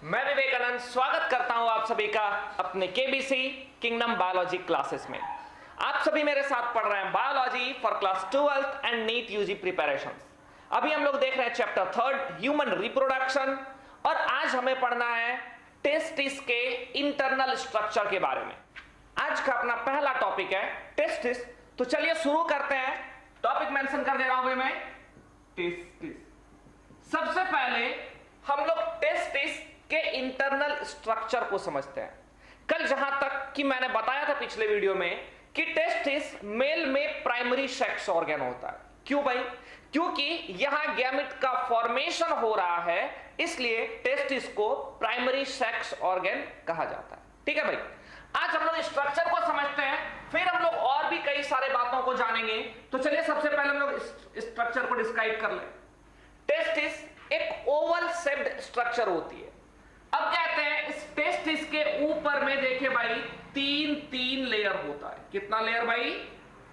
मैं विवेकानंद स्वागत करता हूं आप सभी का अपने केबीसी किंगडम बायोलॉजी क्लासेस में। आप सभी मेरे साथ पढ़ रहे हैं biology for class 12th and NEET UG preparations. अभी हम लोग देख रहे हैं चैप्टर 3 ह्यूमन रिप्रोडक्शन और आज हमें पढ़ना है टेस्टिस के इंटरनल स्ट्रक्चर के बारे में। आज का अपना पहला टॉपिक है टेस्टिस। तो चलिए शुरू करते हैं। टॉपिक मेंशन कर दे रहा हूं मैं, टेस्टिस। सबसे पहले हम लोग टेस्टिस के इंटरनल स्ट्रक्चर को समझते हैं। कल जहां तक कि मैंने बताया था पिछले वीडियो में कि टेस्टिस मेल में प्राइमरी सेक्स ऑर्गन होता है। क्यों भाई? क्योंकि यहां गैमेट का फॉर्मेशन हो रहा है, इसलिए टेस्टिस को प्राइमरी सेक्स ऑर्गन कहा जाता है। ठीक है भाई, आज हम लोग स्ट्रक्चर को समझते हैं, फिर हम लोग और भी कई सारे बातों को जानेंगे। तो चलिए सबसे पहले हम लोग स्ट्रक्चर को डिस्क्राइब कर लें। टेस्टिस एक ओवल शेप्ड स्ट्रक्चर होती है। अब कहते हैं इस टेस्टिस के ऊपर में देखिए भाई तीन लेयर होता है। कितना लेयर भाई?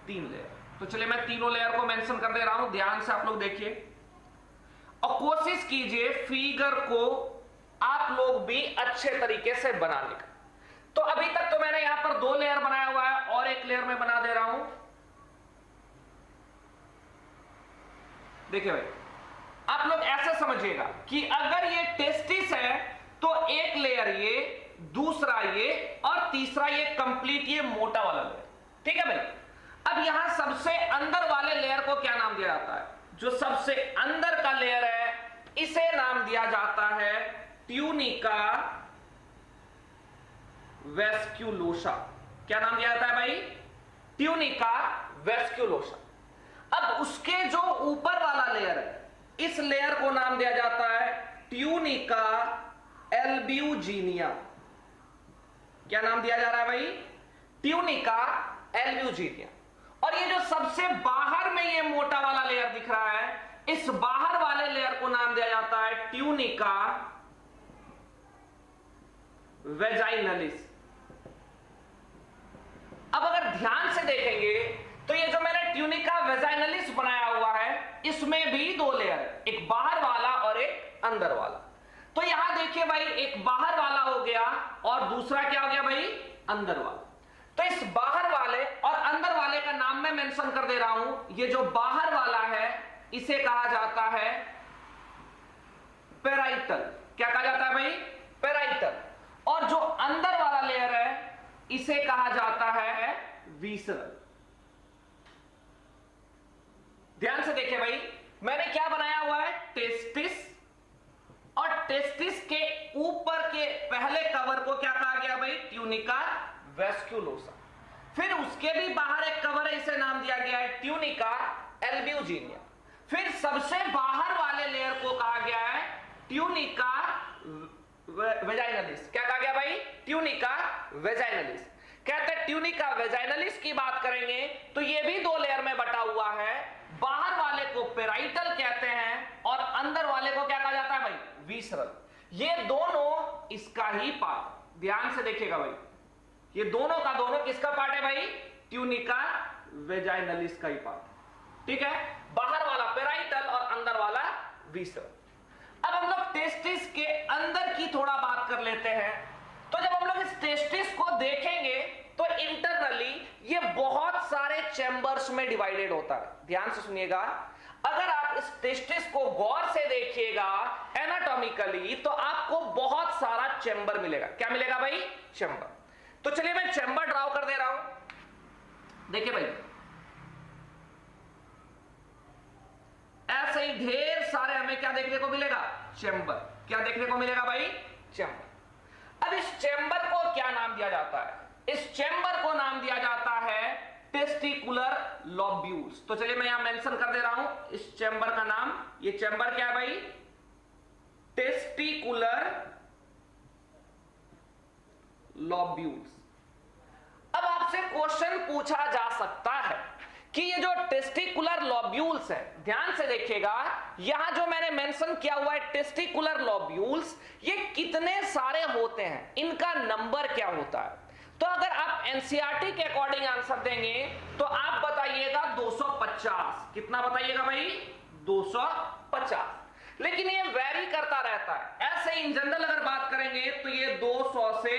3 लेयर। तो चलिए मैं तीनों लेयर को मेंशन कर दे रहा हूं, ध्यान से आप लोग देखिए और कोशिश कीजिए फिगर को आप लोग भी अच्छे तरीके से बनाने का। तो अभी तक तो मैंने यहां पर 2 लेयर बनाया हुआ है और एक लेयर में बना दे रहा हूं। देखिए भाई, आप लोग ऐसे समझिएगा कि अगर ये टेस्टिस है तो एक लेयर ये, दूसरा ये और तीसरा ये कंप्लीट ये मोटा वाला लेयर। ठीक है भाई, अब यहां सबसे अंदर वाले लेयर को क्या नाम दिया जाता है? जो सबसे अंदर का लेयर है इसे नाम दिया जाता है ट्यूनिका वेस्क्यूलोसा। क्या नाम दिया जाता है भाई? ट्यूनिका वेस्क्यूलोसा। अब उसके जो ऊपर वाला लेयर है इस लेयर को नाम दिया जाता है ट्यूनिका एल्ब्यूजिनिया। क्या नाम दिया जा रहा है भाई? Tunica albuginea. और ये जो सबसे बाहर में ये मोटा वाला लेयर दिख रहा है, इस बाहर वाले लेयर को नाम दिया जाता है ट्यूनिका वेजाइनलिस। अब अगर ध्यान से देखेंगे तो ये जो मैंने ट्यूनिका वेजाइनलिस बनाया हुआ है इसमें भी 2 लेयर है, एक बाहर वाला और एक अंदर वाला। तो यहां देखिए भाई एक बाहर वाला हो गया और दूसरा क्या हो गया भाई? अंदर वाला। तो इस बाहर वाले और अंदर वाले का नाम मैं मेंशन कर दे रहा हूं। ये जो बाहर वाला है इसे कहा जाता है पेराइटल। क्या कहा जाता है भाई? पेराइटल। और जो अंदर वाला लेयर है इसे कहा जाता है विसरल। ध्यान से देखिए भाई, मैंने क्या बनाया हुआ है? टेस्टिस, और टेस्टिस के ऊपर के पहले कवर को क्या कहा गया भाई? ट्यूनिका वेस्क्यूलोसा। फिर उसके भी बाहर एक कवर है, इसे नाम दिया गया है ट्यूनिका एल्ब्यूजिनिया। फिर सबसे बाहर वाले लेयर को कहा गया है ट्यूनिका वेजाइनलिस। क्या कहा गया भाई? Tunica vaginalis. कहते हैं ट्यूनिका वेजाइनलिस की बात करेंगे तो ये भी 2 लेयर में बटा हुआ है। बाहर वाले को पेराइटल कहते हैं और अंदर वाले को क्या कहा जाता है भाई? विसरल। ये दोनों इसका ही पार्ट। ध्यान से देखिएगा भाई, ये दोनों का दोनों किसका पार्ट है भाई? ट्यूनिका वेजाइनलिस का ही पार्ट। ठीक है, बाहर वाला पेराइटल और अंदर वाला विसरल। अब हम लोग टेस्टिस के अंदर की थोड़ा बात कर लेते हैं। तो जब हम लोग इस टेस्टिस को देखेंगे तो इंटरनली ये बहुत सारे चैम्बर्स में डिवाइडेड होता है। ध्यान से सुनिएगा, अगर आप इस टेस्टिस को गौर से देखिएगा एनाटॉमिकली तो आपको बहुत सारा चैम्बर मिलेगा। क्या मिलेगा भाई? चैम्बर। तो चलिए मैं चैम्बर ड्रॉ कर दे रहा हूं। देखिए भाई, ऐसे ही ढेर सारे हमें क्या देखने को मिलेगा? चैम्बर। क्या देखने को मिलेगा भाई? चैम्बर। अब इस चैम्बर को क्या नाम दिया जाता है? इस चैम्बर को नाम दिया जाता है टेस्टिकुलर लोब्यूल्स। तो चलिए मैं यहां मेंशन कर दे रहा हूं इस चैम्बर का नाम। ये चैम्बर क्या है भाई? Testicular lobules. अब आपसे क्वेश्चन पूछा जा सकता है कि ये जो टेस्टिकुलर लोब्यूल्स है, ध्यान से देखिएगा, यहां जो मैंने मेंशन किया हुआ है टेस्टिकुलर लोब्यूल्स, ये कितने सारे होते हैं, इनका नंबर क्या होता है? तो अगर आप एनसीईआरटी के अकॉर्डिंग आंसर देंगे तो आप बताइएगा 250। कितना बताइएगा भाई? 250। लेकिन ये वेरी करता रहता है। ऐसे इन जनरल अगर बात करेंगे तो ये 200 से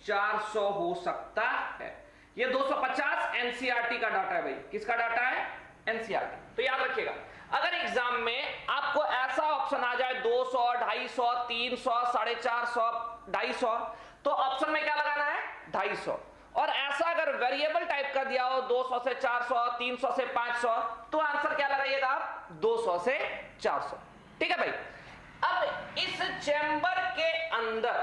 400 हो सकता है। ये 250 एनसीईआरटी का डाटा है भाई। किसका डाटा है? एनसीईआरटी। तो याद रखिएगा, अगर एग्जाम में आपको ऐसा ऑप्शन आ जाए 200, 250, 300, 450, 250, तो ऑप्शन में क्या लगाना है? 250। और ऐसा अगर वेरिएबल टाइप का दिया हो 200 से 400, 300 से 500, तो आंसर क्या लगाइएगा आप? 200 से 400। ठीक है भाई। अब इस चेंबर के अंदर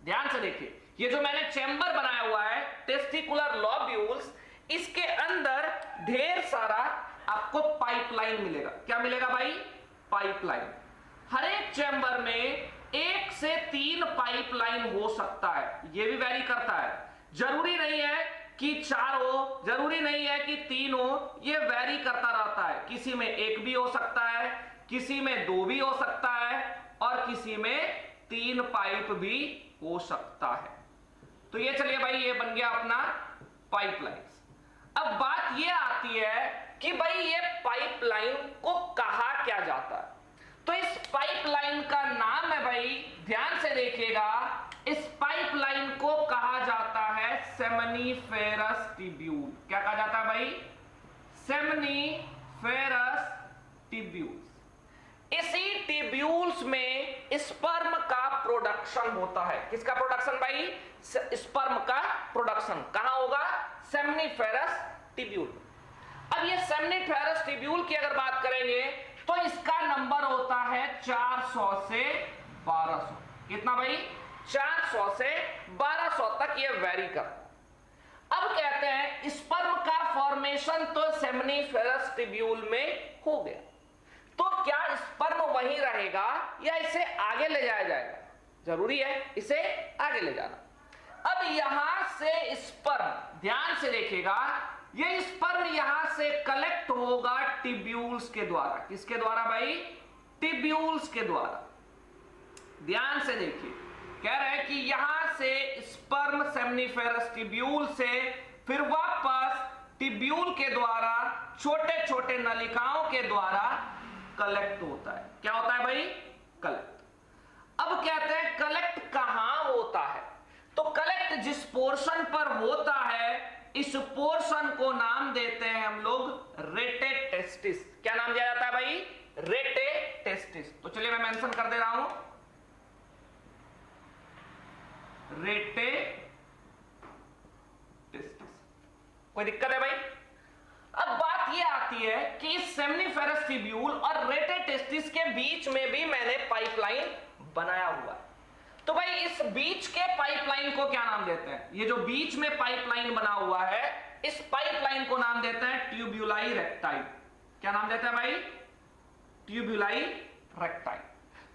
ध्यान से देखिए, ये जो मैंने चेंबर बनाया हुआ है टेस्टिकुलर लोब्यूल्स, इसके अंदर ढेर सारा आपको पाइपलाइन मिलेगा। क्या मिलेगा भाई? पाइपलाइन। हर एक चेंबर में 1 से 3 पाइपलाइन हो सकता है। यह भी वैरी करता है। जरूरी नहीं है कि 4 हो, जरूरी नहीं है कि 3 हो, यह वैरी करता रहता है। किसी में 1 भी हो सकता है, किसी में 2 भी हो सकता है, और किसी में 3 पाइप भी हो सकता है। तो ये चलिए भाई, ये बन गया अपना पाइपलाइंस। अब बात ये आती है कि भाई ये पाइपलाइन को कहा क्या जाता है? तो इस पाइपलाइन का नाम है भाई, ध्यान से देखिएगा, इस पाइपलाइन को कहा जाता है सेमनीफेरस ट्यूब्यूल। क्या कहा जाता है भाई? Seminiferous tubules. इसी ट्यूब्यूल्स में स्पर्म का प्रोडक्शन होता है। किसका प्रोडक्शन भाई? स्पर्म का प्रोडक्शन कहां होगा? Seminiferous tubule. अब ये सेमनीफेरस ट्यूब्यूल की अगर बात करेंगे तो इसका नंबर होता है 400 से 1200। कितना भाई? 400 से 1200 तक ये वेरी करता। अब कहते हैं स्पर्म का फॉर्मेशन तो सेमनीफेरस ट्यूब्यूल में हो गया, तो क्या स्पर्म वहीं रहेगा या इसे आगे ले जाया जाएगा? जरूरी है इसे आगे ले जाना। अब यहां से स्पर्म, ध्यान से देखिएगा, ये स्पर्म यहां से कलेक्ट होगा ट्यूब्यूल्स के द्वारा। किसके द्वारा भाई? ट्यूब्यूल्स के द्वारा। ध्यान से देखिए, कह रहे हैं कि यहां से स्पर्म सेमनीफेरस ट्यूब्यूल से फिर वापस ट्यूब्यूल के द्वारा छोटे छोटे नलिकाओं के द्वारा कलेक्ट होता है। क्या होता है भाई? कलेक्ट। अब कहते हैं कलेक्ट कहां होता है? तो कलेक्ट जिस पोर्शन पर होता है, इस पोर्शन को नाम देते हैं हम लोग रेटे टेस्टिस। क्या नाम दिया जाता है भाई? रेटे टेस्टिस। तो चलिए मैं मेंशन कर दे रहा हूं, रेटे टेस्टिस। कोई दिक्कत है भाई? अब बात यह आती है कि इस सेमनीफेरस ट्यूब्यूल और रेटे टेस्टिस के बीच में भी मैंने पाइपलाइन बनाया हुआ है। तो भाई इस बीच के पाइपलाइन को क्या नाम देते हैं? ये जो बीच में पाइपलाइन बना हुआ है, इस पाइपलाइन को नाम देते हैं ट्यूब्यूलाई रेक्टाई। क्या नाम देते हैं भाई? ट्यूब्यूलाई रेक्टाई।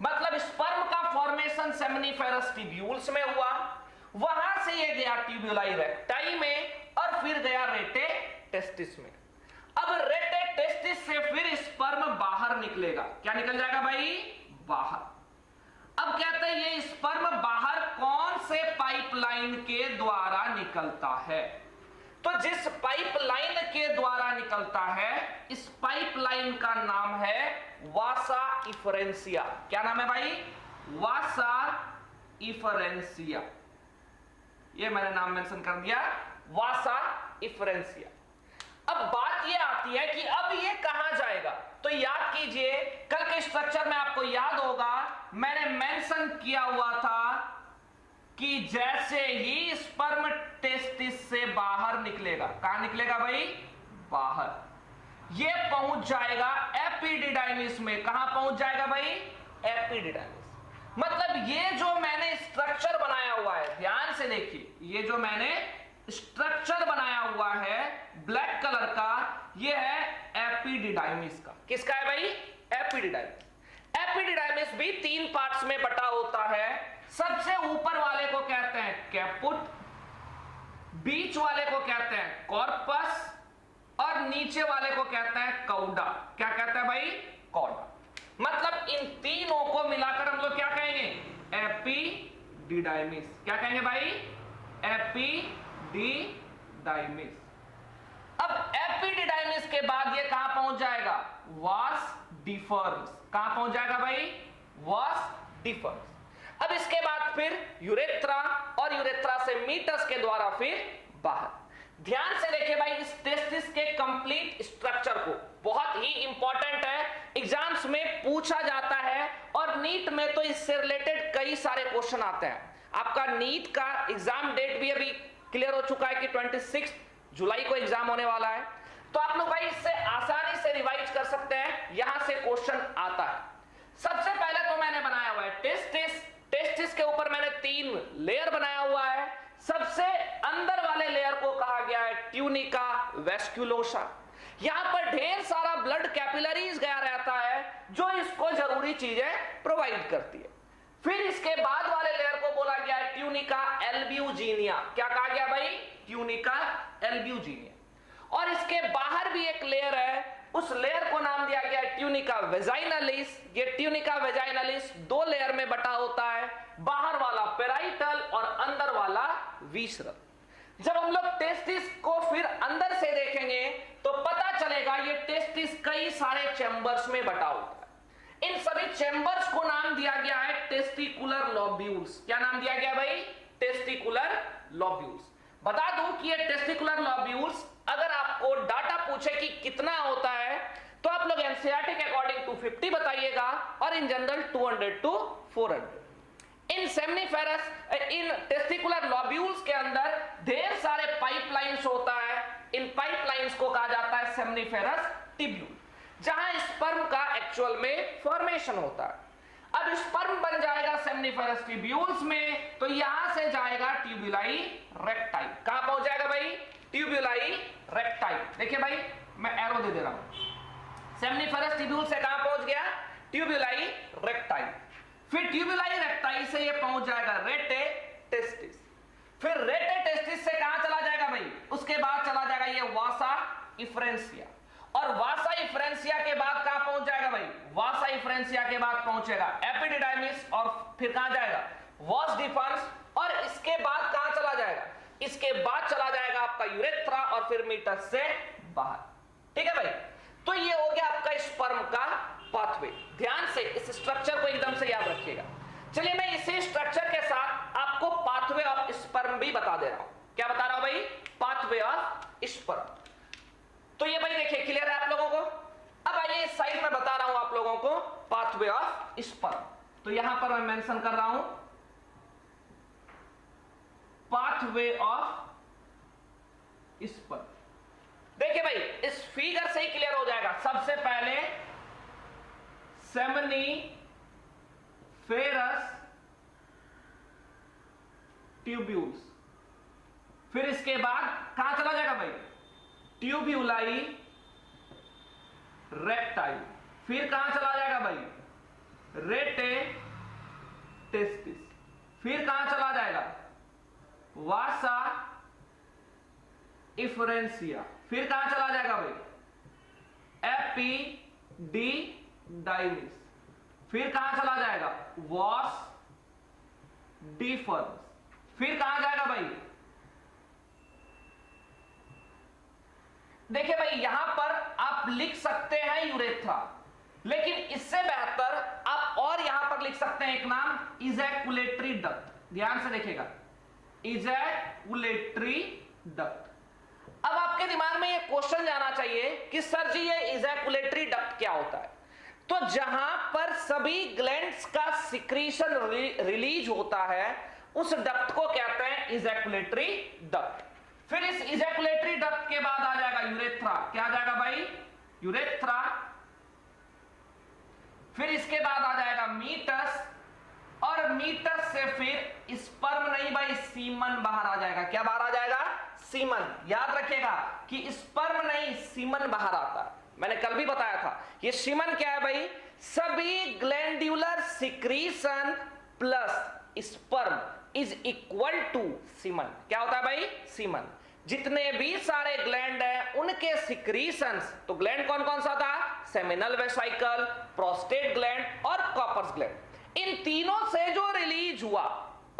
मतलब स्पर्म का फॉर्मेशन सेमनीफेरस ट्यूब्यूल्स में हुआ, वहां से ये गया ट्यूब्यूलाई रेक्टाई में, और फिर गया रेटे टेस्टिस में। अब रेटे टेस्टिस से फिर स्पर्म बाहर निकलेगा। क्या निकल जाएगा भाई? बाहर। अब कहते हैं ये स्पर्म बाहर कौन से पाइपलाइन के द्वारा निकलता है? तो जिस पाइपलाइन के द्वारा निकलता है, इस पाइपलाइन का नाम है वासा इफरेंसिया। क्या नाम है भाई? वासा इफरेंसिया। ये मैंने नाम मेंशन कर दिया, वासा इफरेंसिया। अब बात ये आती है कि अब ये कहां जाएगा? तो याद कीजिए, कल के स्ट्रक्चर में आपको याद होगा मैंने मेंशन किया हुआ था कि जैसे ही स्पर्म टेस्टिस से बाहर निकलेगा, कहां निकलेगा भाई? बाहर। ये पहुंच जाएगा एपिडिडाइमिस में। कहां पहुंच जाएगा भाई? एपिडिडाइमिस। मतलब ये जो मैंने स्ट्रक्चर बनाया हुआ है, ध्यान से देखिए, ये जो मैंने स्ट्रक्चर बनाया हुआ है ब्लैक कलर का, ये है एपिडिडाइमिस का। किसका है भाई? एपिडिडाइमिस। एपिडिडाइमिस भी 3 पार्ट्स में बटा होता है। सबसे ऊपर वाले को कहते हैं कैपुट, बीच वाले को कहते हैं कॉर्पस, और नीचे वाले को कहते हैं कौडा। क्या कहते हैं भाई? कौडा। मतलब इन तीनों को मिलाकर हम लोग क्या कहेंगे? एपिडिडाइमिस। क्या कहेंगे भाई? एपिडिडाइमिस। अब एपिडिडाइमिस के बाद ये कहां पहुंच जाएगा? वास डिफर्स। कहां पहुंच जाएगा भाई? वास डिफर्स। अब इसके बाद फिर यूरेथ्रा और यूरेथ्रा से मीटस के द्वारा फिर बाहर। ध्यान से देखिए भाई इस टेस्टिस के कंप्लीट स्ट्रक्चर को, बहुत ही इंपॉर्टेंट है, एग्जाम्स में पूछा जाता है और नीट में तो इससे रिलेटेड कई सारे क्वेश्चन आते हैं। आपका नीट का एग्जाम डेट भी अभी क्लियर हो चुका है कि 26 जुलाई को एग्जाम होने वाला है, तो आप लोग भाई इससे आसानी से रिवाइज कर सकते हैं, यहां से क्वेश्चन आता है। सबसे पहले तो मैंने बनाया हुआ है टेस्टिस। टेस्टिस के ऊपर मैंने 3 लेयर बनाया हुआ है। सबसे अंदर वाले लेयर को कहा गया है ट्यूनिका वेस्क्युलोसा। यहां पर ढेर सारा ब्लड कैपिलरीज गया रहता है जो इसको जरूरी चीजें प्रोवाइड करती है। फिर इसके बाद वाले लेयर को बोला गया है ट्यूनिका एल्ब्यूजिनिया। क्या कहा गया भाई? Tunica albuginea. और इसके बाहर भी एक लेयर है, उस लेयर को नाम दिया गया है ट्यूनिका वेजाइनालिस। ये ट्यूनिका वेजाइनालिस 2 लेयर में बटा होता है, बाहर वाला पेराइटल और अंदर वाला विसरल। जब हम लोग टेस्टिस को फिर अंदर से देखेंगे तो पता चलेगा ये टेस्टिस कई सारे चैम्बर्स में बटा होता है। इन सभी चैम्बर्स को नाम दिया गया है टेस्टिकुलर लोब्यूल्स। क्या नाम दिया गया भाई? Testicular lobules. बता दूं कि ये टेस्टिकुलर लोब्यूल्स अगर आपको डाटा पूछे कि कितना होता है तो आप लोग एनसीईआरटी के अकॉर्डिंग 250 बताइएगा और in general 200 to 400। In seminiferous, in testicular lobules के अंदर ढेर सारे पाइपलाइंस होता है। इन पाइपलाइंस को कहा जाता है सेमनीफेरस टिब्यूल, जहां स्पर्म का एक्चुअल में फॉर्मेशन होता है। अब स्पर्म बन जाएगा सेमनीफेरस ट्यूब्यूल्स में, तो यहां से जाएगा ट्यूबुलाई रेक्टाई। कहां पहुंच जाएगा भाई? ट्यूबुलाई रेक्टाई। देखिए भाई मैं एरो दे रहा हूं। सेमनीफेरस ट्यूब्यूल से कहां पहुंच गया? ट्यूबुलाई रेक्टाई। फिर ट्यूबुलाई रेक्टाई से ये पहुंच जाएगा रेटे टेस्टिस। फिर रेटे टेस्टिस से कहां चला जाएगा भाई? उसके बाद चला जाएगा ये वासा इफ्रेंसिया। और वासा इफ्रेंसिया के बाद कहां पहुंच जाएगा भाई? वासा इफ्रेंसिया के बाद पहुंचेगा एपिडिडाइमिस और फिर कहां जाएगा? वास डिफर्स। और इसके बाद कहां चला जाएगा? इसके बाद चला जाएगा आपका यूरेथ्रा और फिर मीटस से बाहर। ठीक है भाई, तो ये हो गया आपका स्पर्म का पाथवे। ध्यान से इस स्ट्रक्चर को एकदम से याद रखिएगा। चलिए मैं इसी स्ट्रक्चर के साथ आपको पाथवे ऑफ स्पर्म भी बता दे रहा हूं। क्या बता रहा हूं भाई? Pathway of sperm. तो ये भाई देखिए क्लियर है आप लोगों को। अब आइए इस साइड में बता रहा हूं आप लोगों को पाथवे ऑफ स्पर्म। तो यहां पर मैं मेंशन कर रहा हूं पाथवे ऑफ स्पर्म। देखिए भाई इस फिगर से ही क्लियर हो जाएगा। सबसे पहले सेमनीफेरस ट्यूब्यूल्स, फिर इसके बाद कहां चला जाएगा भाई? ट्यूब्यूलाई रेक्टाई। फिर कहां चला जाएगा भाई? रेटे टेस्टिस। फिर कहां चला जाएगा? वासा इफ्रेंसिया। फिर कहां चला जाएगा भाई? एपिडिडाइमिस। फिर कहां चला जाएगा? वास डिफर्स। फिर कहां जाएगा भाई? देखिए भाई यहां पर आप लिख सकते हैं यूरेथ्रा, लेकिन इससे बेहतर आप और यहां पर लिख सकते हैं एक नाम इजैकुलेटरी डक्ट। ध्यान से देखिएगा, इजैकुलेटरी डक्ट। अब आपके दिमाग में ये क्वेश्चन जाना चाहिए कि सर जी ये इजैकुलेटरी डक्ट क्या होता है? तो जहां पर सभी ग्लैंड्स का सिक्रीशन रिलीज होता है उस डक्ट को कहते हैं इजैकुलेटरी डक्ट। फिर इस इजैकुलेटरी डक्ट के बाद आ जाएगा यूरेथ्रा। क्या आ जाएगा भाई? यूरेथ्रा। फिर इसके बाद आ जाएगा मीटस, और मीटस से फिर स्पर्म नहीं भाई सीमन बाहर आ जाएगा। क्या बाहर आ जाएगा? सीमन। याद रखिएगा कि स्पर्म नहीं सीमन बाहर आता है। मैंने कल भी बताया था ये सीमन क्या है भाई? सभी glandular secretion plus sperm is equal to semen. क्या होता है भाई? सीमन। जितने भी सारे ग्लैंड हैं उनके सिक्रीशंस, तो ग्लैंड कौन कौन सा था? सेमिनल वेसिकल, प्रोस्टेट ग्लैंड और कॉपर्स ग्लैंड। इन तीनों से जो रिलीज हुआ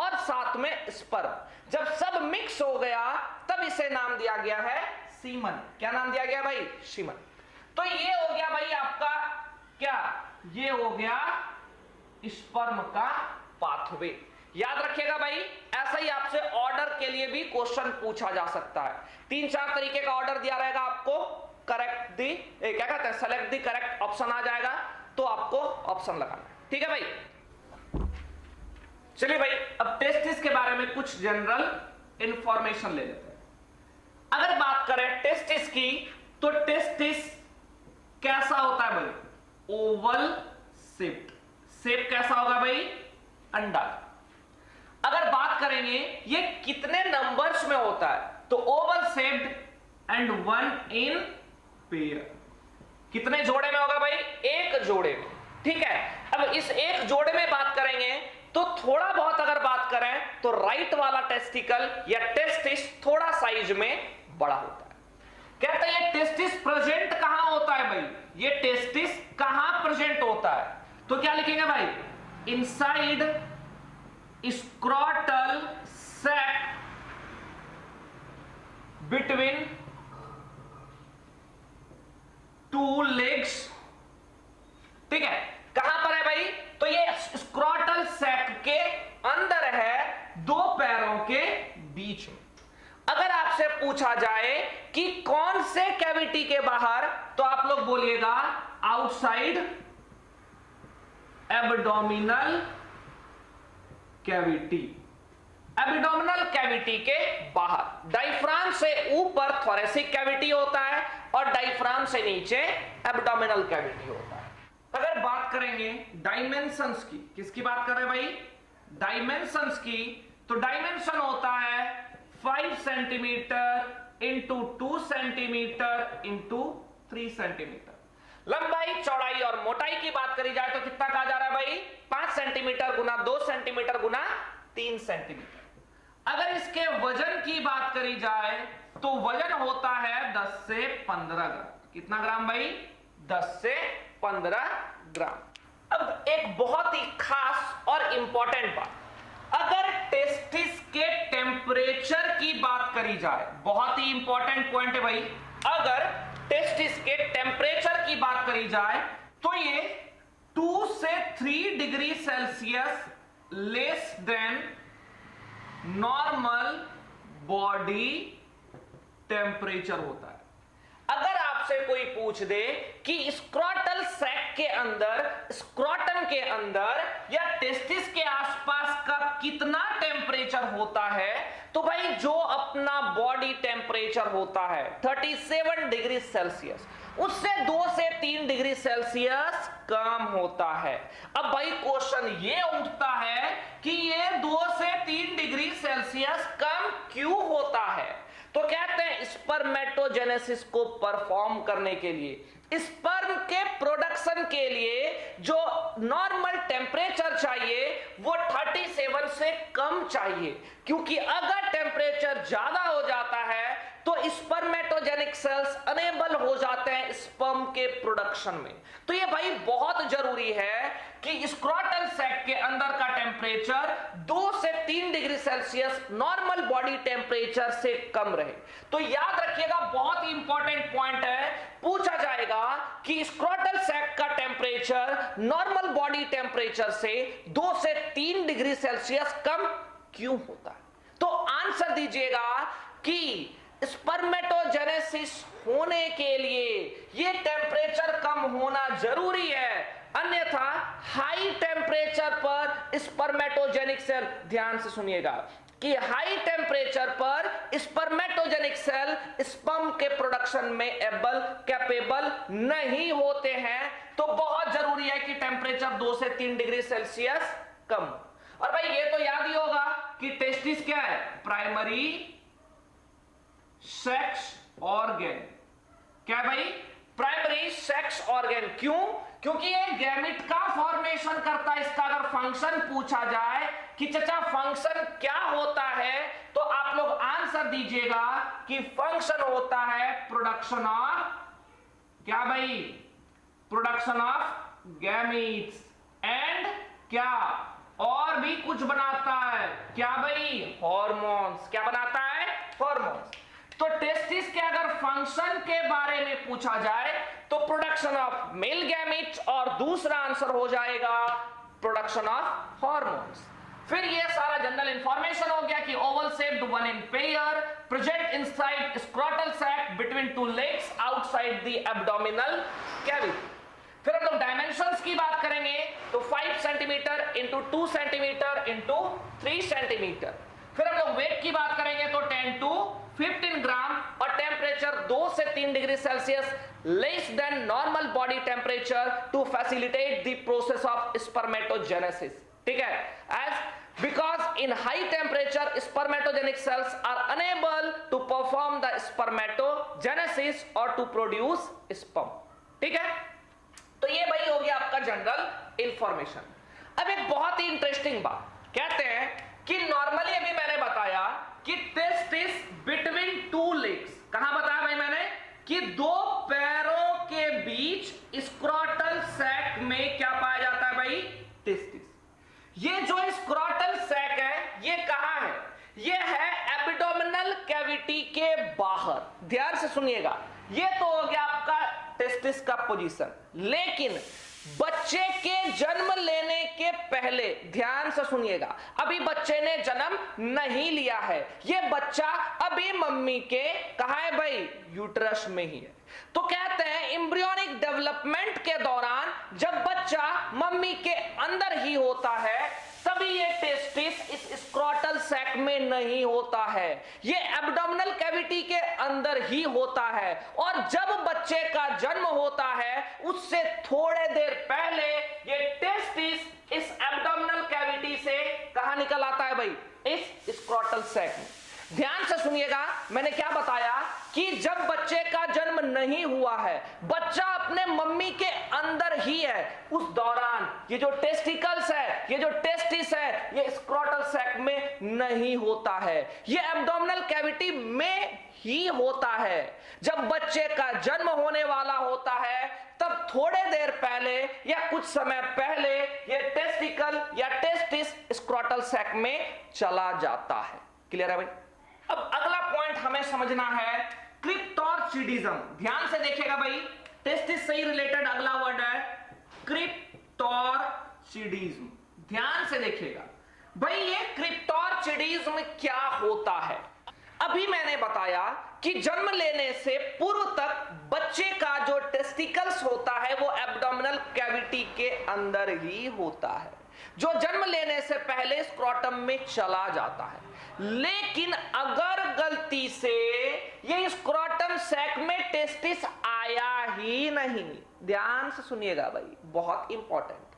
और साथ में स्पर्म, जब सब मिक्स हो गया तब इसे नाम दिया गया है सीमन। क्या नाम दिया गया भाई? सीमन। तो ये हो गया भाई आपका क्या? ये हो गया स्पर्म का पाथवे। याद रखिएगा भाई, ऐसा ही आपसे ऑर्डर के लिए भी क्वेश्चन पूछा जा सकता है। 3-4 तरीके का ऑर्डर दिया रहेगा आपको, करेक्ट दी क्या कहते हैं, सेलेक्ट दी करेक्ट ऑप्शन आ जाएगा, तो आपको ऑप्शन लगाना है। ठीक है भाई, चलिए भाई अब टेस्टिस के बारे में कुछ जनरल इंफॉर्मेशन ले लेते हैं। अगर बात करें टेस्टिस की, तो टेस्टिस कैसा होता है भाई, ओवल शेप्ड। शेप कैसा होगा भाई, अंडा। अगर बात करेंगे ये कितने नंबर्स में होता है, तो Oval shaped and 1 in pair. कितने जोड़े में होगा भाई, एक जोड़े में। ठीक है, अब इस एक जोड़े में बात करेंगे तो थोड़ा बहुत अगर बात करें तो राइट वाला टेस्टिकल या टेस्टिस थोड़ा साइज में बड़ा होता है। कहते हैं ये टेस्टिस प्रेजेंट कहां होता है भाई, ये टेस्टिस कहां प्रेजेंट होता है, तो क्या लिखेंगे भाई, inside scrotal sac between 2 legs. ठीक है, कहां पर है भाई, तो ये स्क्रॉटल सैक के अंदर है, 2 पैरों के बीच में। अगर आपसे पूछा जाए कि कौन से कैविटी के बाहर, तो आप लोग बोलिएगा outside abdominal cavity. Abdominal cavity के बाहर, डायफ्राम से ऊपर थोरेसिक कैविटी होता है और डायफ्राम से नीचे एब्डोमिनल कैविटी होता है। अगर बात करेंगे डायमेंशंस की, किसकी बात कर रहे हैं भाई, डायमेंशंस की, तो डायमेंशन होता है 5 centimetre into 2 centimetre into 3 centimetre. लंबाई, चौड़ाई और मोटाई की बात करी जाए तो कितना कहा जा रहा है भाई, 5 सेंटीमीटर गुना 2 सेंटीमीटर गुना 3 सेंटीमीटर। अगर इसके वजन की बात करी जाए तो वजन होता है 10 से 15 ग्राम। कितना ग्राम भाई, 10 से 15 ग्राम। अब एक बहुत ही खास और इंपॉर्टेंट बात, अगर टेस्टिस के टेम्परेचर की बात करी जाए, बहुत ही इंपॉर्टेंट पॉइंट है भाई, अगर टेस्टिस के टेम्परेचर की बात करी जाए तो ये 2 से 3 degree Celsius less than normal body temperature होता है। अगर आपसे कोई पूछ दे कि स्क्रॉटल सैक के अंदर, स्क्रॉटम के अंदर या टेस्टिस के आसपास का कितना टेम्परेचर होता है, तो भाई जो अपना बॉडी टेम्परेचर होता है 37 डिग्री सेल्सियस, उससे 2 से 3 डिग्री सेल्सियस कम होता है। अब भाई क्वेश्चन ये उठता है कि ये 2 से 3 डिग्री सेल्सियस कम क्यों होता है, तो कहते हैं स्पर्मेटोजेनेसिस को परफॉर्म करने के लिए, स्पर्म के प्रोडक्शन के लिए जो नॉर्मल टेम्परेचर चाहिए वो 37 से कम चाहिए, क्योंकि अगर टेम्परेचर ज्यादा हो जाता है तो स्पर्मेटोजेनिक सेल्स अनेबल हो जाते हैं स्पर्म के प्रोडक्शन में। तो ये भाई बहुत जरूरी है कि स्क्रॉटल सैक के अंदर का टेम्परेचर 2 से 3 degree Celsius normal body temperature से कम रहे। तो याद रखिएगा, बहुत ही इंपॉर्टेंट पॉइंट है, पूछा जाएगा कि स्क्रॉटल सैक का टेम्परेचर नॉर्मल बॉडी टेम्परेचर से 2 से 3 डिग्री सेल्सियस कम क्यों होता है, तो आंसर दीजिएगा कि स्पर्मेटोजेनेसिस होने के लिए ये टेम्परेचर कम होना जरूरी है, अन्यथा हाई टेम्परेचर पर स्पर्मेटोजेनिक सेल, ध्यान से सुनिएगा कि हाई टेम्परेचर पर स्पर्मेटोजेनिक सेल स्पर्म के प्रोडक्शन में कैपेबल नहीं होते हैं। तो बहुत जरूरी है कि टेम्परेचर 2 से 3 डिग्री सेल्सियस कम। और भाई ये तो याद ही होगा कि टेस्टिस क्या है, प्राइमरी सेक्स ऑर्गन। क्या भाई, प्राइमरी सेक्स ऑर्गन। क्यों, क्योंकि ये गैमेट का फॉर्मेशन करता है। इसका अगर फंक्शन पूछा जाए कि चचा फंक्शन क्या होता है, तो आप लोग आंसर दीजिएगा कि फंक्शन होता है प्रोडक्शन ऑफ, क्या भाई, प्रोडक्शन ऑफ गैमीट्स एंड क्या, और भी कुछ बनाता है, क्या भाई, हॉर्मोन्स। क्या बनाता है, हॉर्मोन्स। तो टेस्टिस के अगर फंक्शन के बारे में पूछा जाए तो प्रोडक्शन ऑफ मेल गैमेट्स, और दूसरा आंसर हो जाएगा प्रोडक्शन ऑफ हॉर्मोन्स। फिर ये सारा जनरल इंफॉर्मेशन हो गया कि oval shaped one in pair present inside scrotal sac between two legs outside the abdominal cavity. फिर हम लोग डायमेंशंस की बात करेंगे तो 5 centimetre into 2 centimetre into 3 centimetre. फिर हम लोग वेट की बात करेंगे तो 10 to 15 ग्राम और टेम्परेचर 2 से 3 degree Celsius less than normal body temperature to facilitate the process of spermatogenesis. ठीक है, as because in high temperature spermatogenic cells are unable to perform the spermatogenesis और टू प्रोड्यूस स्पर्म। ठीक है, तो ये भाई हो गया आपका जनरल इंफॉर्मेशन। अब एक बहुत ही इंटरेस्टिंग बात कहते हैं कि नॉर्मली अभी मैंने बताया कि टेस्टिस बिटवीन टू लेग्स, कहां बताया भाई मैंने कि दो पैरों के बीच स्क्रोटल सैक में क्या पाया जाता है भाई, टेस्टिस। ये जो स्क्रोटल सैक है ये कहां है, ये है एब्डोमिनल कैविटी के बाहर। ध्यान से सुनिएगा, ये तो हो गया आपका टेस्टिस का पोजीशन। लेकिन बच्चे के जन्म लेने के पहले ध्यान से सुनिएगा, अभी बच्चे ने जन्म नहीं लिया है, ये बच्चा अभी मम्मी के कहां है भाई, यूट्रस में ही है। तो कहते हैं एम्ब्रियोनिक डेवलपमेंट के दौरान जब बच्चा मम्मी के अंदर ही होता है तभी ये टेस्टिस इस स्क्रोटल सैक में नहीं होता है, ये एब्डोमिनल कैविटी के अंदर ही होता है। और जब बच्चे का जन्म होता है उससे थोड़े देर पहले ये टेस्टिस इस एब्डोमिनल कैविटी से कहां निकल आता है भाई, इस स्क्रोटल सैक में। ध्यान से सुनिएगा, मैंने क्या बताया कि जब बच्चे का जन्म नहीं हुआ है, बच्चा अपने मम्मी के अंदर ही है, उस दौरान ये जो टेस्टिकल्स है, ये जो टेस्टिस है, ये स्क्रोटल सैक में नहीं होता है, ये एब्डोमिनल कैविटी में ही होता है। जब बच्चे का जन्म होने वाला होता है तब थोड़े देर पहले या कुछ समय पहले ये टेस्टिकल या टेस्टिस स्क्रोटल सैक में चला जाता है। क्लियर है भाई? अब अगला पॉइंट हमें समझना है क्रिप्टोर्चिडिज्म। ध्यान से देखिएगा भाई, टेस्टिस से ही रिलेटेड अगला वर्ड है क्रिप्टोर्चिडिज्म। ध्यान से देखिएगा भाई, ये क्रिप्टोर्चिडिज्म क्या होता है। अभी मैंने बताया कि जन्म लेने से पूर्व तक बच्चे का जो टेस्टिकल्स होता है वो एब्डोमिनल कैविटी के अंदर ही होता है, जो जन्म लेने से पहले स्क्रोटम में चला जाता है। लेकिन अगर गलती से ये स्क्रोटम सैक में टेस्टिस आया ही नहीं, ध्यान से सुनिएगा भाई, बहुत इंपॉर्टेंट,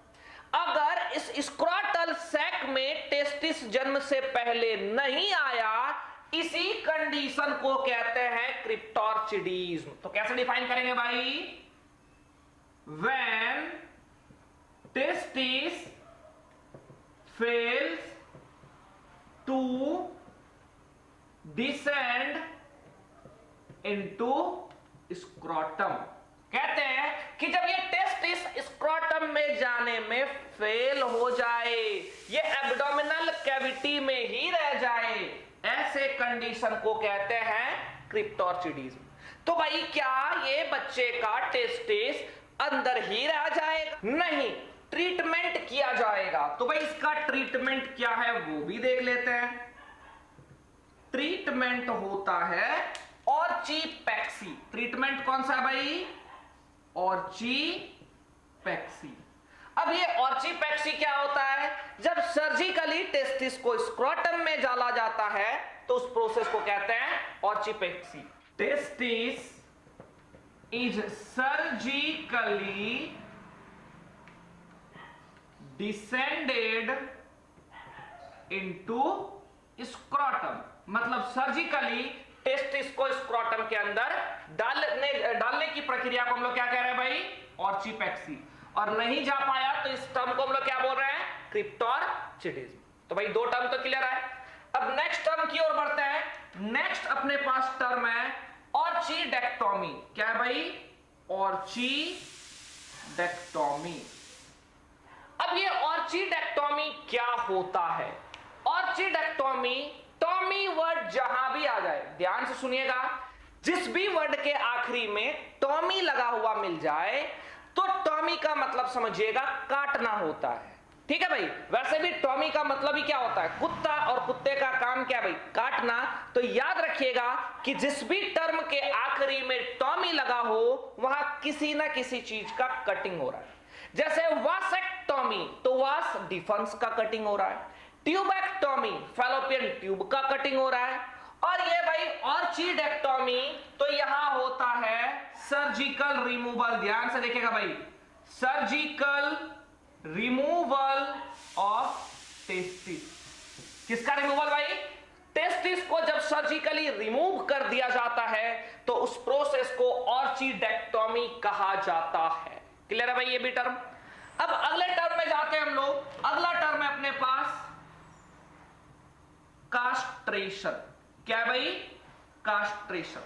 अगर इस स्क्रोटल सैक में टेस्टिस जन्म से पहले नहीं आया, इसी कंडीशन को कहते हैं क्रिप्टोर्चिडिज्म। तो कैसे डिफाइन करेंगे भाई, when testis fails to descend into scrotum। कहते हैं कि जब ये टेस्टिस स्क्रोटम में जाने में फेल हो जाए, ये एब्डोमिनल कैविटी में ही रह जाए, ऐसे कंडीशन को कहते हैं क्रिप्टोर्चिडिज्म। तो भाई क्या ये बच्चे का टेस्टिस अंदर ही रह जाएगा? नहीं, ट्रीटमेंट किया जाएगा। तो भाई इसका ट्रीटमेंट क्या है वो भी देख लेते हैं। ट्रीटमेंट होता है ऑर्चिपेक्सी। ट्रीटमेंट कौन सा है भाई, ऑर्चिपेक्सी। अब ये ऑर्चिपेक्सी क्या होता है, जब सर्जिकली टेस्टिस को स्क्रोटम में डाला जाता है तो उस प्रोसेस को कहते हैं orchiopexy. Testis is surgically descended into scrotum, मतलब सर्जिकली टेस्टिस को स्क्रोटम के अंदर डालने की प्रक्रिया को हम लोग क्या कह रहे हैं भाई, ऑर्चिपेक्सी। और नहीं जा पाया तो इस टर्म को हम लोग क्या बोल रहे हैं, क्रिप्टोर्चिडिज्म। तो भाई दो टर्म तो क्लियर है। अब नेक्स्ट टर्म की ओर बढ़ते हैं। नेक्स्ट अपने पास टर्म है ऑर्चिडेक्टोमी। क्या है भाई, ऑर्चिडेक्टोमी। अब ये ऑर्चिडेक्टोमी क्या होता है? ऑर्चिडेक्टोमी, टॉमी वर्ड जहां भी आ जाए, ध्यान से सुनिएगा, जिस भी वर्ड के आखिरी में टॉमी लगा हुआ मिल जाए तो टॉमी का मतलब समझिएगा काटना होता है। ठीक है भाई। वैसे भी टॉमी का मतलब ही क्या होता है, कुत्ता, और कुत्ते का काम क्या है भाई, काटना। तो याद रखिएगा कि जिस भी टर्म के आखिरी में टॉमी लगा हो वहां किसी ना किसी चीज का कटिंग हो रहा है। जैसे वासेक्टॉमी तो वास डिफेंस का कटिंग हो रहा है, ट्यूबेक्टॉमी फैलोपियन ट्यूब का कटिंग हो रहा है, और ये भाई ऑर्चिडेक्टॉमी तो यहां होता है सर्जिकल रिमूवल। ध्यान से देखिएगा भाई, सर्जिकल रिमूवल ऑफ टेस्टिस। किसका रिमूवल भाई, टेस्टिस को जब सर्जिकली रिमूव कर दिया जाता है तो उस प्रोसेस को ऑर्चिडेक्टॉमी कहा जाता है। क्लियर है भाई ये भी टर्म। अब अगले टर्म में जाते हैं हम लोग। अगला टर्म है अपने पास कास्ट्रेशन। क्या है भाई, कास्ट्रेशन।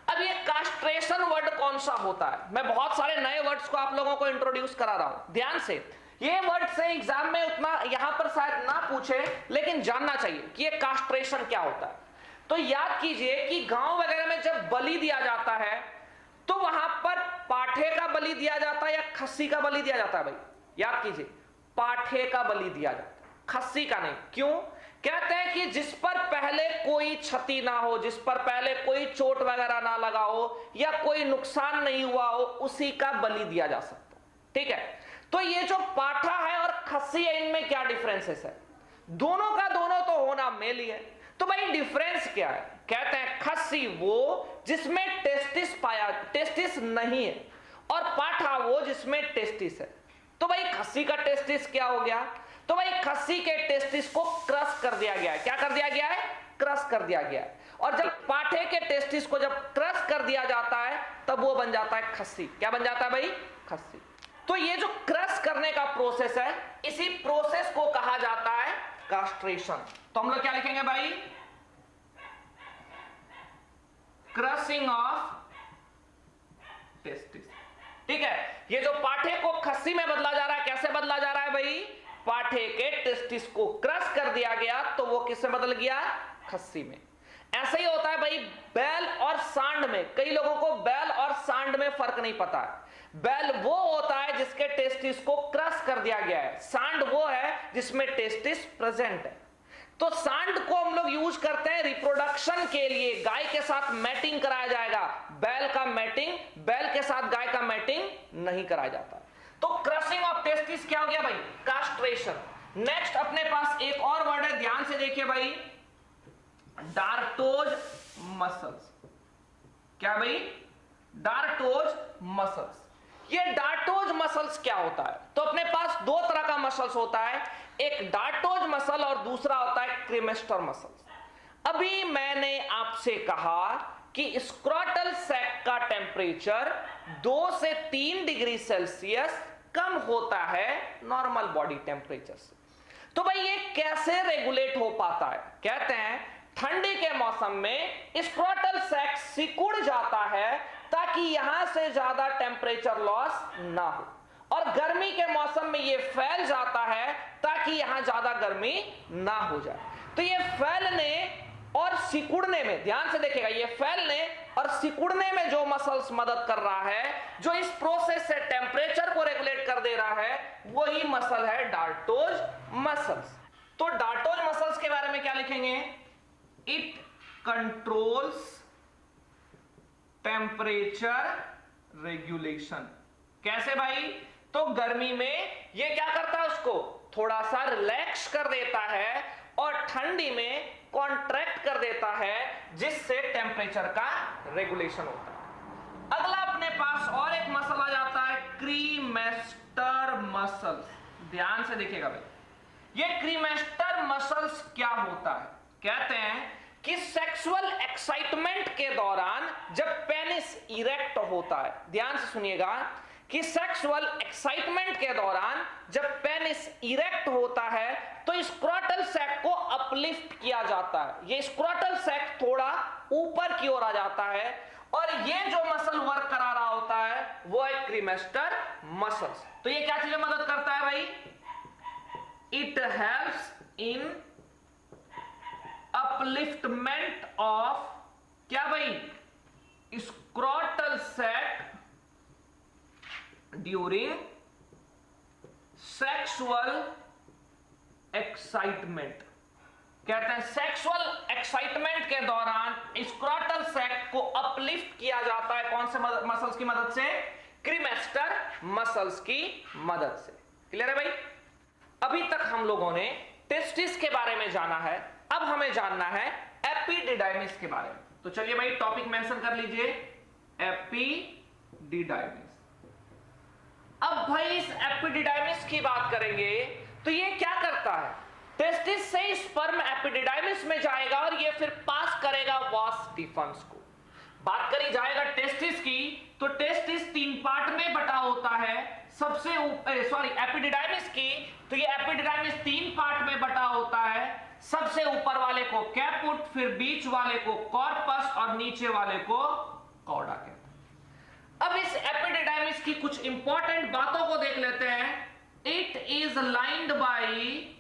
अब ये कास्ट्रेशन वर्ड कौन सा होता है, मैं बहुत सारे नए वर्ड्स को आप लोगों को इंट्रोड्यूस करा रहा हूं, ध्यान से। ये वर्ड से एग्जाम में उतना यहां पर शायद ना पूछे, लेकिन जानना चाहिए कि ये कास्ट्रेशन क्या होता है। तो याद कीजिए कि गांव वगैरह में जब बलि दिया जाता है तो वहां पर पाठे का बलि दिया जाता है या खस्सी का बलि दिया जाता है भाई, याद कीजिए, पाठे का बलि दिया जाता है, खस्सी का नहीं। क्यों? कहते हैं कि जिस पर पहले कोई क्षति ना हो, जिस पर पहले कोई चोट वगैरह ना लगा हो या कोई नुकसान नहीं हुआ हो, उसी का बलि दिया जा सकता है। ठीक है, तो ये जो पाठा है और खस्सी है, इनमें क्या डिफरेंसेस है? दोनों का दोनों तो होना मेल ही है। तो भाई डिफरेंस क्या है? कहते हैं खस्सी वो जिसमें टेस्टिस नहीं है, और पाठा वो जिसमें टेस्टिस है। तो भाई खस्सी का टेस्टिस क्या हो गया? तो भाई खस्सी के टेस्टिस को क्रश कर दिया गया है। क्या कर दिया गया है? क्रश कर दिया गया है। और जब पाठे के टेस्टिस को जब क्रश कर दिया जाता है तब वो बन जाता है खस्सी। क्या बन जाता है भाई? खस्सी। तो ये जो क्रश करने का प्रोसेस है, इसी प्रोसेस को कहा जाता है कास्ट्रेशन। तो हम लोग क्या लिखेंगे भाई? Crushing of testis. ठीक है, ये जो पाठे को खस्सी में बदला जा रहा है, कैसे बदला जा रहा है भाई? पाठे के टेस्टिस को क्रश कर दिया गया तो वो किससे बदल गया? खस्सी में। ऐसा ही होता है भाई बैल और सांड में। कई लोगों को बैल और सांड में फर्क नहीं पता है। बैल वो होता है जिसके टेस्टिस को क्रश कर दिया गया है, सांड वो है जिसमें टेस्टिस प्रेजेंट है। तो सांड को हम लोग यूज करते हैं रिप्रोडक्शन के लिए, गाय के साथ मैटिंग कराया जाएगा। बैल के साथ गाय का मैटिंग नहीं कराया जाता। तो क्रशिंग ऑफ टेस्टिस क्या हो गया भाई? कास्ट्रेशन। नेक्स्ट अपने पास एक और वर्ड है, ध्यान से देखिए भाई, डार्टोज मसल्स। क्या भाई? डार्टोज मसल्स। ये डार्टोज मसल्स क्या होता है? तो अपने पास दो तरह का मसल्स होता है, एक डार्टोज मसल और दूसरा होता है क्रीमेस्टर मसल्स। अभी मैंने आपसे कहा कि स्क्रोटल सैक का टेम्परेचर 2 से 3 डिग्री सेल्सियस कम होता है नॉर्मल बॉडी टेम्परेचर से। तो भाई ये कैसे रेगुलेट हो पाता है? कहते हैं ठंडी के मौसम में स्क्रोटल सैक सिकुड़ जाता है ताकि यहां से ज्यादा टेम्परेचर लॉस ना हो, और गर्मी के मौसम में ये फैल जाता है ताकि यहां ज्यादा गर्मी ना हो जाए। तो ये फैलने और सिकुड़ने में, ध्यान से देखिएगा, ये फैलने और सिकुड़ने में जो मसल्स मदद कर रहा है, जो इस प्रोसेस से टेम्परेचर को रेगुलेट कर दे रहा है, वही मसल है डार्टोज मसल्स। तो डार्टोज मसल्स के बारे में क्या लिखेंगे? It controls temperature regulation. कैसे भाई? तो गर्मी में ये क्या करता है, उसको थोड़ा सा रिलैक्स कर देता है और ठंडी में कॉन्ट्रैक्ट कर देता है, जिससे टेम्परेचर का रेगुलेशन होता है। अगला अपने पास और एक मसल आ जाता है क्रीमेस्टर मसल्स। ध्यान से देखिएगा भाई, ये क्रीमेस्टर मसल्स क्या होता है? कहते हैं कि सेक्सुअल एक्साइटमेंट के दौरान जब पेनिस इरेक्ट होता है, ध्यान से सुनिएगा कि सेक्सुअल एक्साइटमेंट के दौरान जब पेनिस इरेक्ट होता है तो स्क्रोटल सैक को अपलिफ्ट किया जाता है। ये स्क्रोटल सैक थोड़ा ऊपर की ओर आ जाता है, और ये जो मसल वर्क करा रहा होता है वो है क्रीमेस्टर मसल्स। तो ये क्या चीजें मदद करता है भाई? It helps in upliftment of, क्या भाई? Scrotal sac during sexual excitement, कहते हैं सेक्सुअल एक्साइटमेंट के दौरान स्क्रॉटल सैक को अपलिफ्ट किया जाता है। कौन से मसल्स की मदद से? क्रीमेस्टर मसल्स की मदद से। क्लियर है भाई? अभी तक हम लोगों ने टेस्टिस के बारे में जाना है, अब हमें जानना है एपिडिडाइमिस के बारे में। तो चलिए भाई टॉपिक मेंशन कर लीजिए, एपिडिडाइमिस। अब भाई इस एपिडिडाइमिस की बात करेंगे तो ये क्या करता है? टेस्टिस से स्पर्म एपिडिडाइमिस में जाएगा और ये फिर पास करेगा वास डिफरेंस को। बात करी जाएगा टेस्टिस की, तो टेस्टिस 3 पार्ट में बटा होता है। सबसे एपिडिडाइमिस की, तो ये एपिडिडाइमिस 3 पार्ट में बटा होता है। सबसे ऊपर वाले को कैपुट, फिर बीच वाले को कॉर्पस और नीचे वाले को कॉर्डा कहते हैं। अब इस एपिडिडाइमिस की कुछ इंपॉर्टेंट बातों को देख लेते हैं। It is lined by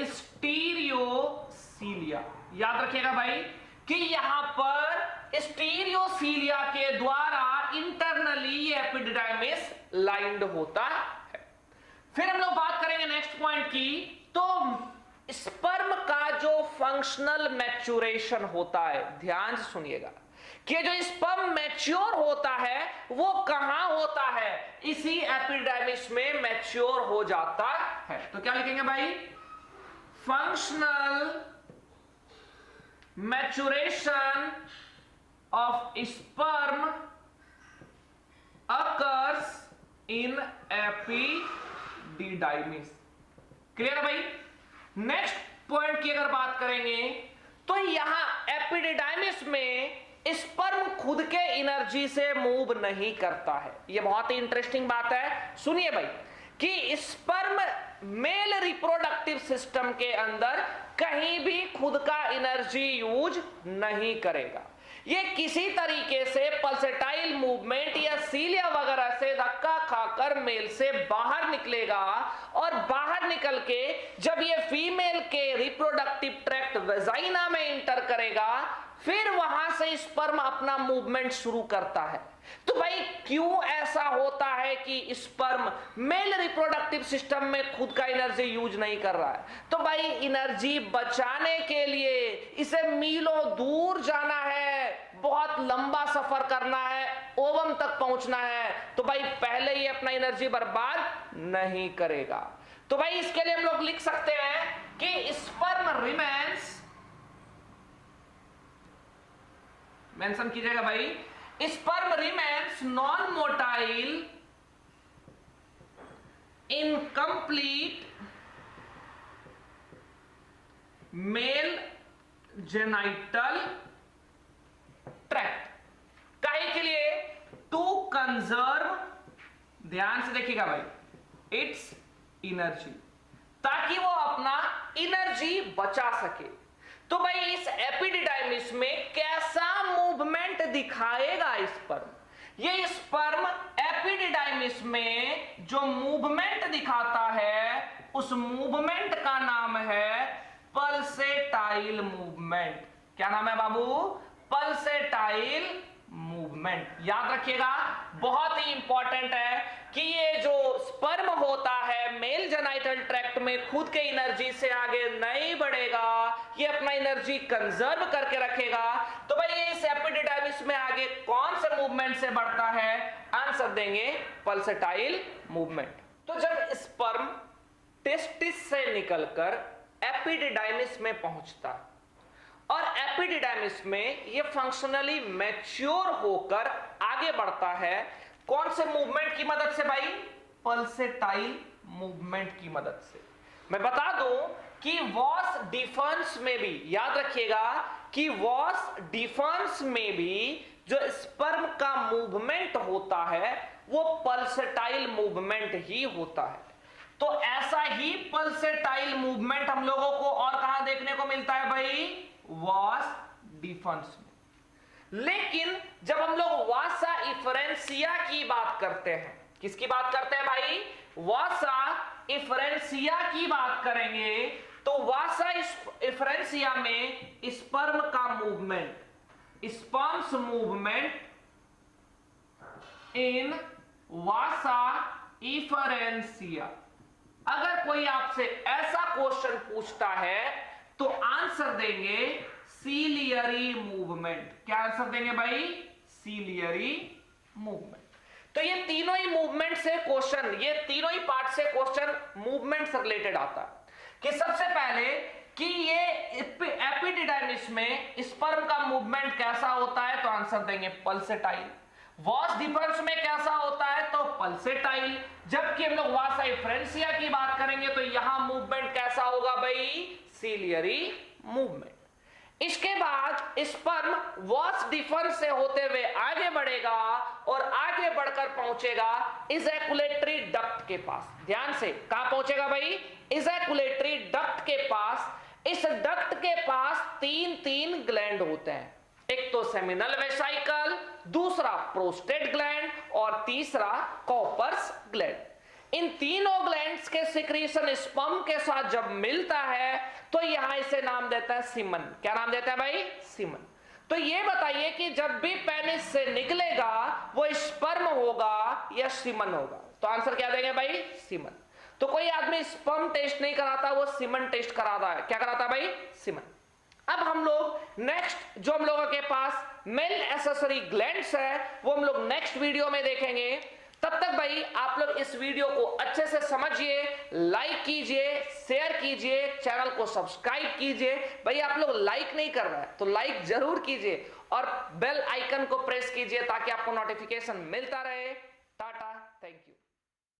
stereocilia. याद रखिएगा भाई कि यहां पर स्टीरियोसीलिया के द्वारा इंटरनली एपिडिडाइमिस लाइंड होता है। फिर हम लोग बात करेंगे नेक्स्ट पॉइंट की, तो स्पर्म का जो फंक्शनल मैच्योरेशन होता है, ध्यान से सुनिएगा कि जो स्पर्म मैच्योर होता है वो कहां होता है? इसी एपिडिडाइमिस में मैच्योर हो जाता है। तो क्या लिखेंगे भाई? Functional maturation of sperm occurs in epididymis। Clear है भाई? नेक्स्ट पॉइंट की अगर बात करेंगे तो यहां एपिडिडाइमिस में स्पर्म खुद के एनर्जी से मूव नहीं करता है। यह बहुत ही इंटरेस्टिंग बात है। सुनिए भाई कि स्पर्म मेल रिप्रोडक्टिव सिस्टम के अंदर कहीं भी खुद का एनर्जी यूज नहीं करेगा। ये किसी तरीके से पल्सेटाइल मूवमेंट या सीलिया वगैरह से धक्का खाकर मेल से बाहर निकलेगा और बाहर निकल के जब ये फीमेल के रिप्रोडक्टिव ट्रैक्ट वेजाइना में इंटर करेगा, फिर वहां से स्पर्म अपना मूवमेंट शुरू करता है। तो भाई क्यों ऐसा होता है कि स्पर्म मेल रिप्रोडक्टिव सिस्टम में खुद का एनर्जी यूज नहीं कर रहा है? तो भाई एनर्जी बचाने के लिए इसे मीलों दूर जाना है, बहुत लंबा सफर करना है, ओवम तक पहुंचना है, तो भाई पहले ही अपना एनर्जी बर्बाद नहीं करेगा। तो भाई इसके लिए हम लोग लिख सकते हैं कि स्पर्म रिमेन्स, मेंशन कीजिएगा भाई, sperm remains non motile in complete mail genital tract. काहे के लिए? टू कंजर्व, ध्यान से देखिएगा भाई, इट्स एनर्जी, ताकि वो अपना एनर्जी बचा सके। तो भाई इस एपिडिडाइमिस में कैसा मूवमेंट दिखाएगा स्पर्म? ये स्पर्म एपिडिडाइमिस में जो मूवमेंट दिखाता है उस मूवमेंट का नाम है पल्सेटाइल मूवमेंट। क्या नाम है बाबू? Pulsatile movement. याद रखिएगा, बहुत ही इंपॉर्टेंट है कि ये जो स्पर्म होता है मेल जेनाइटल ट्रैक्ट में खुद के एनर्जी से आगे नहीं बढ़ेगा, ये अपना एनर्जी कंजर्व करके रखेगा। तो भाई इस एपिडिडाइमिस में आगे कौन से मूवमेंट से बढ़ता है? आंसर देंगे पल्सेटाइल मूवमेंट। तो जब स्पर्म टेस्टिस से निकलकर एपिडिडाइमिस में पहुंचता और एपिडिडाइमिस में ये फंक्शनली मैच्योर होकर आगे बढ़ता है, कौन से मूवमेंट की मदद से भाई? पल्सेटाइल मूवमेंट की मदद से। मैं बता दूं कि वॉस डिफरेंस में भी, याद रखिएगा कि वॉस डिफरेंस में भी जो स्पर्म का मूवमेंट होता है वो पल्सेटाइल मूवमेंट ही होता है। तो ऐसा ही पल्सेटाइल मूवमेंट हम लोगों को और कहां देखने को मिलता है भाई? वास डिफरेंस में। लेकिन जब हम लोग वासा इफरेंसिया की बात करते हैं, किसकी बात करते हैं भाई? वासा इफरेंसिया की बात करेंगे तो वासा इफरेंसिया में स्पर्म का मूवमेंट, स्पर्म्स मूवमेंट इन वासा इफरेंशिया। अगर कोई आपसे ऐसा क्वेश्चन पूछता है तो आंसर देंगे सीलियरी मूवमेंट। क्या आंसर देंगे भाई? Ciliary movement. तो ये तीनों ही मूवमेंट से क्वेश्चन, ये तीनों ही पार्ट से क्वेश्चन मूवमेंट से रिलेटेड आता है। कि सबसे पहले कि ये एपिडिडाइमिस में स्पर्म का मूवमेंट कैसा होता है, तो आंसर देंगे पल्सेटाइल। वॉस डिफरेंस में कैसा होता है, तो पल्सेटाइल। जबकि हम लोग वासा इफरेंशिया की बात करेंगे तो यहां मूवमेंट कैसा होगा भाई? Ciliary movement. इसके बाद स्पर्म वॉस डिफरेंस से होते हुए आगे बढ़ेगा और आगे बढ़कर पहुंचेगा इजैकुलेटरी डक्ट के पास। ध्यान से, कहां पहुंचेगा भाई? इजैकुलेटरी डक्ट के पास। इस डक्ट के पास तीन ग्लैंड होते हैं। एक तो सेमिनल वेसाइकल, दूसरा प्रोस्टेट ग्लैंड और तीसरा कॉपर्स ग्लैंड। इन तीनों ग्लैंड्स के सिक्रीशन स्पर्म के साथ जब मिलता है तो यहां इसे नाम देता है सीमन। क्या नाम देता है भाई? सीमन। तो ये बताइए कि जब भी पेनिस से निकलेगा वो स्पर्म होगा या सीमन होगा? तो आंसर क्या देंगे भाई? सीमन। तो कोई आदमी स्पर्म टेस्ट नहीं कराता, वो सीमन टेस्ट कराता है। क्या कराता है भाई? सीमन। अब हम लोग नेक्स्ट जो हम लोगों के पास मेल एक्सेसरी ग्लैंड्स है वो हम लोग नेक्स्ट वीडियो में देखेंगे। तब तक भाई आप लोग इस वीडियो को अच्छे से समझिए, लाइक कीजिए, शेयर कीजिए, चैनल को सब्सक्राइब कीजिए। भाई आप लोग लाइक नहीं कर रहे हैं तो लाइक जरूर कीजिए और बेल आइकन को प्रेस कीजिए ताकि आपको नोटिफिकेशन मिलता रहे।